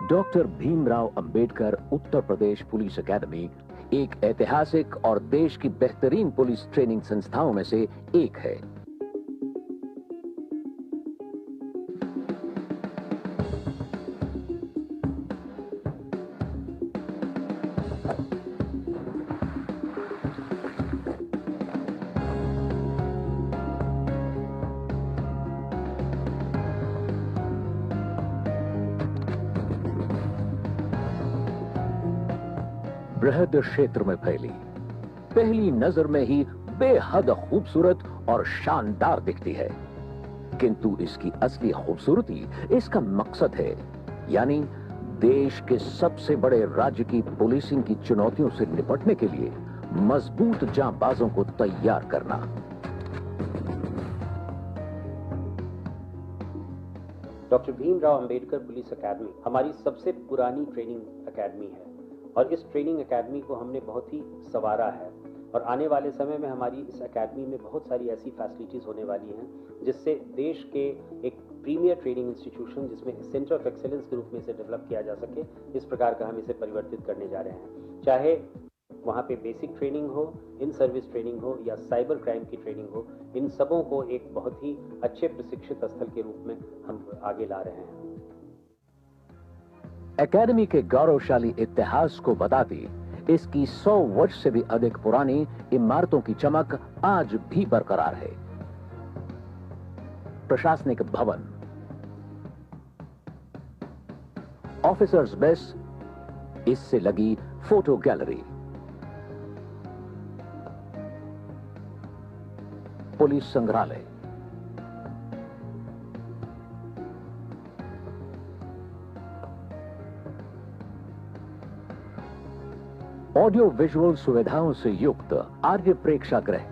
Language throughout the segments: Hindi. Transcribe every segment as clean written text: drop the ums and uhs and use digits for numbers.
Doctor Bhimrao Ambedkar Uttar Pradesh police academy एक ऐतिहासिक और देश की बेहतरीन पुलिस ट्रेनिंग संस्थाओं में से एक है। बृहद क्षेत्र में फैली, पहली नजर में ही बेहद खूबसूरत और शानदार दिखती है, किंतु इसकी असली खूबसूरती इसका मकसद है, यानी देश के सबसे बड़े राज्य की पुलिसिंग की चुनौतियों से निपटने के लिए मजबूत जांबाजों को तैयार करना। Doctor Bhimrao Ambedkar police academy हमारी सबसे पुरानी ट्रेनिंग अकेडमी है और इस ट्रेनिंग एकेडमी को हमने बहुत ही संवारा है और आने वाले समय में हमारी इस एकेडमी में बहुत सारी ऐसी फैसिलिटीज़ होने वाली हैं जिससे देश के एक प्रीमियर ट्रेनिंग इंस्टीट्यूशन जिसमें सेंटर ऑफ एक्सेलेंस के रूप में इसे डेवलप किया जा सके, इस प्रकार का हम इसे परिवर्तित करने जा रहे हैं। चाहे वहाँ पे बेसिक ट्रेनिंग हो, इन सर्विस ट्रेनिंग हो या साइबर क्राइम की ट्रेनिंग हो, इन सबों को एक बहुत ही अच्छे प्रशिक्षित स्थल के रूप में हम आगे ला रहे हैं। एकेडमी के गौरवशाली इतिहास को बताती इसकी 100 वर्ष से भी अधिक पुरानी इमारतों की चमक आज भी बरकरार है। प्रशासनिक भवन, ऑफिसर्स मेस, इससे लगी फोटो गैलरी, पुलिस संग्रहालय, ऑडियो विजुअल सुविधाओं से युक्त आर्य प्रेक्षागृह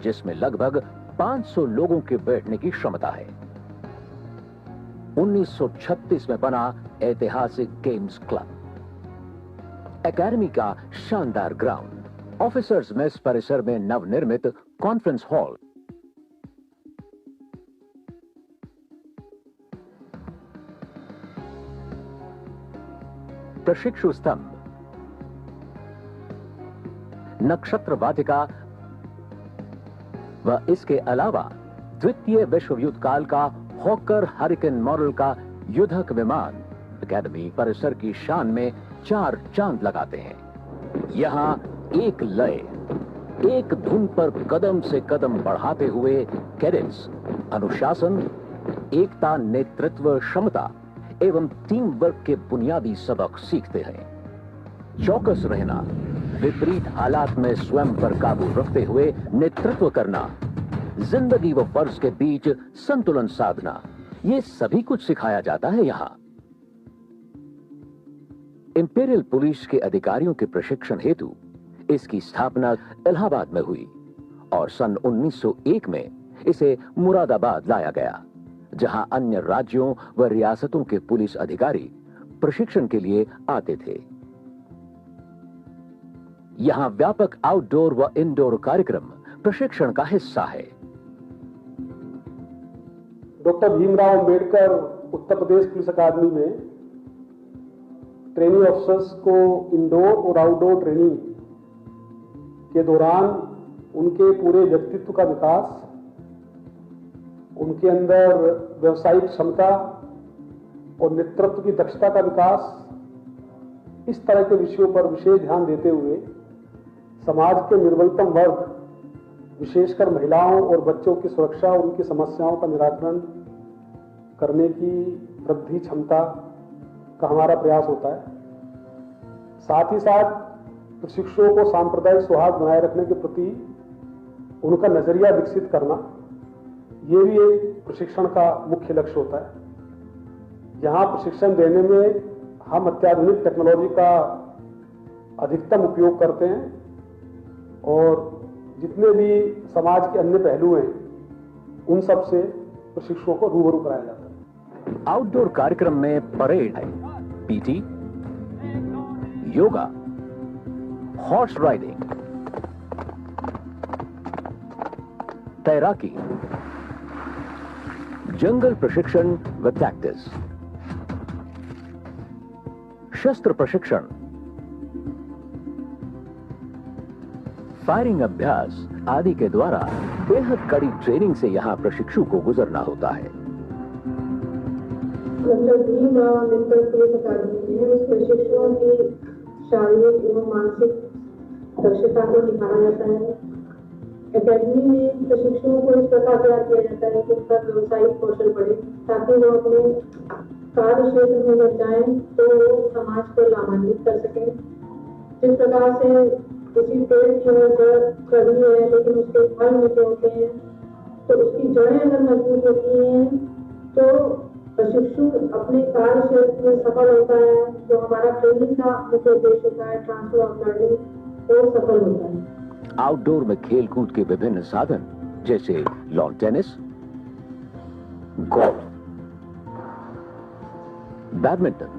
जिसमें लगभग 500 लोगों के बैठने की क्षमता है। 1936 में बना ऐतिहासिक गेम्स क्लब, एकेडमी का शानदार ग्राउंड, ऑफिसर्स मेस परिसर में नवनिर्मित कॉन्फ्रेंस हॉल, प्रशिक्षु स्तंभ, नक्षत्र वाटिका व इसके अलावा द्वितीय विश्व युद्ध काल का हॉकर हरिकेन मॉडल का युद्धक विमान एकेडमी परिसर की शान में 4 चांद लगाते हैं। यहां एक लय, एक धुन पर कदम से कदम बढ़ाते हुए कैडेट्स अनुशासन, एकता, नेतृत्व क्षमता एवं टीम वर्क के बुनियादी सबक सीखते हैं। चौकस रहना, विपरीत हालात में स्वयं पर काबू रखते हुए नेतृत्व करना, जिंदगी व फर्ज के बीच संतुलन साधना, ये सभी कुछ सिखाया जाता है यहां। इंपीरियल पुलिस के अधिकारियों के प्रशिक्षण हेतु इसकी स्थापना इलाहाबाद में हुई और सन 1901 में इसे मुरादाबाद लाया गया, जहां अन्य राज्यों व रियासतों के पुलिस अधिकारी प्रशिक्षण के लिए आते थे। यहां व्यापक आउटडोर व इंडोर कार्यक्रम प्रशिक्षण का हिस्सा है। डॉक्टर भीमराव अंबेडकर उत्तर प्रदेश पुलिस अकादमी में ट्रेनिंग ऑफिसर्स को इंडोर और आउटडोर ट्रेनिंग के दौरान उनके पूरे व्यक्तित्व का विकास, उनके अंदर व्यवसायिक क्षमता और नेतृत्व की दक्षता का विकास, इस तरह के विषयों पर विशेष ध्यान देते हुए समाज के निर्बलतम वर्ग, विशेषकर महिलाओं और बच्चों की सुरक्षा और उनकी समस्याओं का निराकरण करने की वृद्धि क्षमता का हमारा प्रयास होता है। साथ ही साथ प्रशिक्षुओं को सांप्रदायिक सौहार्द बनाए रखने के प्रति उनका नजरिया विकसित करना, ये भी एक प्रशिक्षण का मुख्य लक्ष्य होता है। यहाँ प्रशिक्षण देने में हम अत्याधुनिक टेक्नोलॉजी का अधिकतम उपयोग करते हैं और जितने भी समाज के अन्य पहलू हैं उन सब से प्रशिक्षुओं को रूबरू कराया जाता है। आउटडोर कार्यक्रम में परेड है, पीटी, योगा, हॉर्स राइडिंग, तैराकी, जंगल प्रशिक्षण व प्रैक्टिस, शस्त्र प्रशिक्षण, फायरिंग अभ्यास आदि के द्वारा बेहद कड़ी ट्रेनिंग से यहां प्रशिक्षु को गुजरना होता है। डॉक्टर भीमराव अंबेडकर पुलिस अकादमी में प्रशिक्षुओं की शारीरिक एवं मानसिक दक्षता को निखारा जाता है। अकादमी में प्रशिक्षुओं को इस प्रकार तैयार किया जाता है कि उनका व्यवसायिक कौशल बढ़े, ताकि वो अपने कार्य क्षेत्र में जब जाएं तो वो समाज को लाभान्वित कर सकें। जिस प्रकार से किसी पेड़ की जड़ कड़ी है लेकिन उसके फल मीठे होते हैं, तो उसकी जड़ें अगर मजबूत होती हैं तो प्रशिक्षु अपने कार्य क्षेत्र में सफल होता है। जो हमारा ट्रेनिंग का मुख्य उद्देश्य होता है, ट्रांसफर ऑफ लर्निंग, वो सफल होता है। आउटडोर में खेल कूद के विभिन्न साधन जैसे लॉन टेनिस, गोल्फ, बैडमिंटन,